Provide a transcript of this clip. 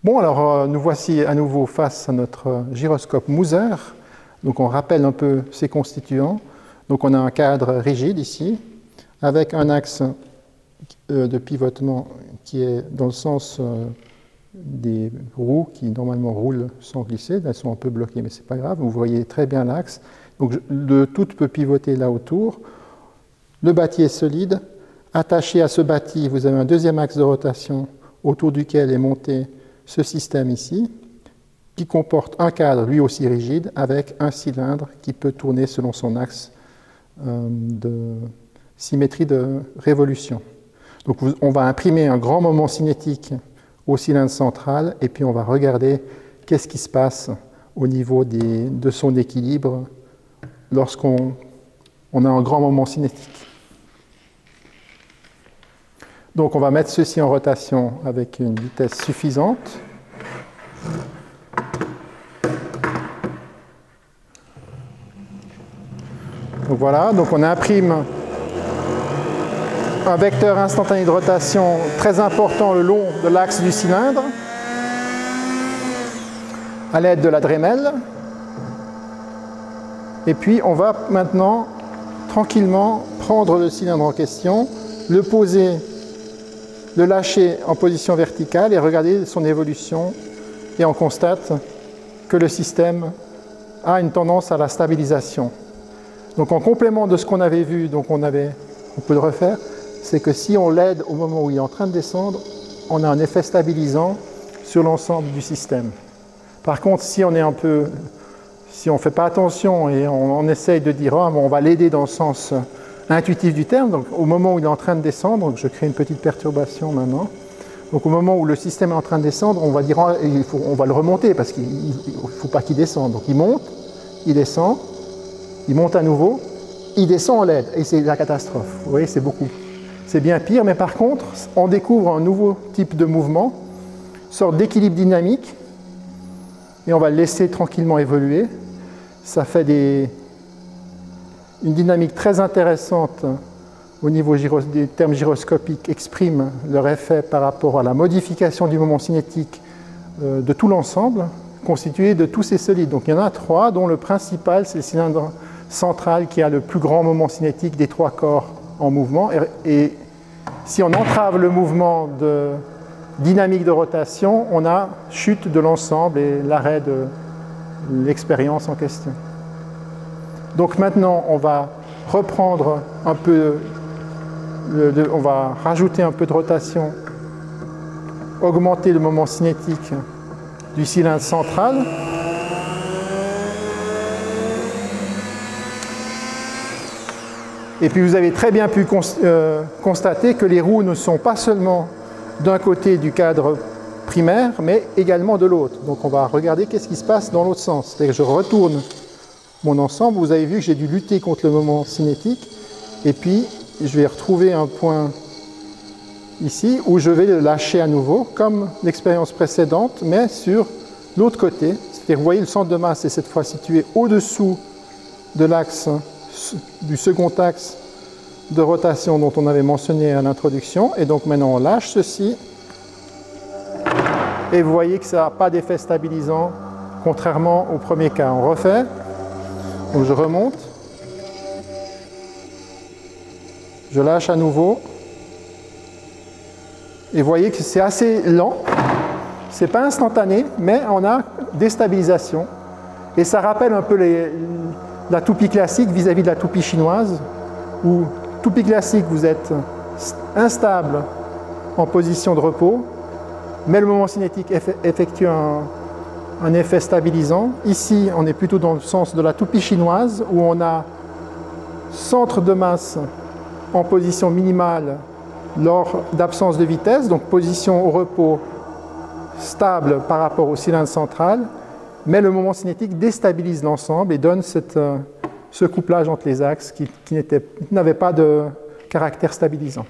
Bon, alors nous voici à nouveau face à notre gyroscope Muser. Donc on rappelle un peu ses constituants. Donc on a un cadre rigide ici, avec un axe de pivotement qui est dans le sens des roues qui normalement roulent sans glisser. Elles sont un peu bloquées, mais ce n'est pas grave. Vous voyez très bien l'axe. Donc le tout peut pivoter là autour. Le bâti est solide. Attaché à ce bâti, vous avez un deuxième axe de rotation autour duquel est monté ce système ici, qui comporte un cadre lui aussi rigide avec un cylindre qui peut tourner selon son axe de symétrie de révolution. Donc on va imprimer un grand moment cinétique au cylindre central et puis on va regarder qu'est-ce qui se passe au niveau de son équilibre lorsqu'on a un grand moment cinétique. Donc on va mettre ceci en rotation avec une vitesse suffisante. Donc voilà, donc on imprime un vecteur instantané de rotation très important le long de l'axe du cylindre à l'aide de la Dremel. Et puis on va maintenant tranquillement prendre le cylindre en question, le poser, le lâcher en position verticale et regarder son évolution. Et on constate que le système a une tendance à la stabilisation. Donc en complément de ce qu'on avait vu, donc on peut le refaire, c'est que si on l'aide au moment où il est en train de descendre, on a un effet stabilisant sur l'ensemble du système. Par contre, si on ne fait pas attention et on essaye de dire oh, on va l'aider dans le sens intuitif du terme, donc au moment où il est en train de descendre, donc je crée une petite perturbation maintenant, donc au moment où le système est en train de descendre, on va dire oh, on va le remonter parce qu'il ne faut pas qu'il descende. Donc il monte, il descend, il monte à nouveau, il descend en l'aide et c'est la catastrophe. Vous voyez, c'est bien pire, mais par contre, on découvre un nouveau type de mouvement, une sorte d'équilibre dynamique, et on va le laisser tranquillement évoluer. Ça fait une dynamique très intéressante au niveau des termes gyroscopiques, exprime leur effet par rapport à la modification du moment cinétique de tout l'ensemble, constitué de tous ces solides. Donc il y en a 3, dont le principal, c'est le cylindre central qui a le plus grand moment cinétique des 3 corps en mouvement. Et si on entrave le mouvement de dynamique de rotation, on a chute de l'ensemble et l'arrêt de l'expérience en question. Donc maintenant, on va reprendre un peu, on va rajouter un peu de rotation, augmenter le moment cinétique du cylindre central. Et puis vous avez très bien pu constater que les roues ne sont pas seulement d'un côté du cadre primaire, mais également de l'autre. Donc on va regarder qu'est-ce qui se passe dans l'autre sens. C'est-à-dire que je retourne mon ensemble, vous avez vu que j'ai dû lutter contre le moment cinétique, et puis je vais retrouver un point ici où je vais le lâcher à nouveau, comme l'expérience précédente, mais sur l'autre côté. C'est-à-dire, vous voyez, le centre de masse est cette fois situé au-dessous de l'axe, du second axe de rotation dont on avait mentionné à l'introduction, et donc maintenant on lâche ceci, et vous voyez que ça n'a pas d'effet stabilisant, contrairement au premier cas. On refait. Donc je remonte, je lâche à nouveau, et vous voyez que c'est assez lent, c'est pas instantané, mais on a des stabilisations, et ça rappelle un peu la toupie classique vis-à-vis de la toupie chinoise, où toupie classique, vous êtes instable en position de repos, mais le moment cinétique effectue un effet stabilisant. Ici, on est plutôt dans le sens de la toupie chinoise, où on a centre de masse en position minimale lors d'absence de vitesse, donc position au repos stable par rapport au cylindre central, mais le moment cinétique déstabilise l'ensemble et donne ce couplage entre les axes qui n'avait pas de caractère stabilisant.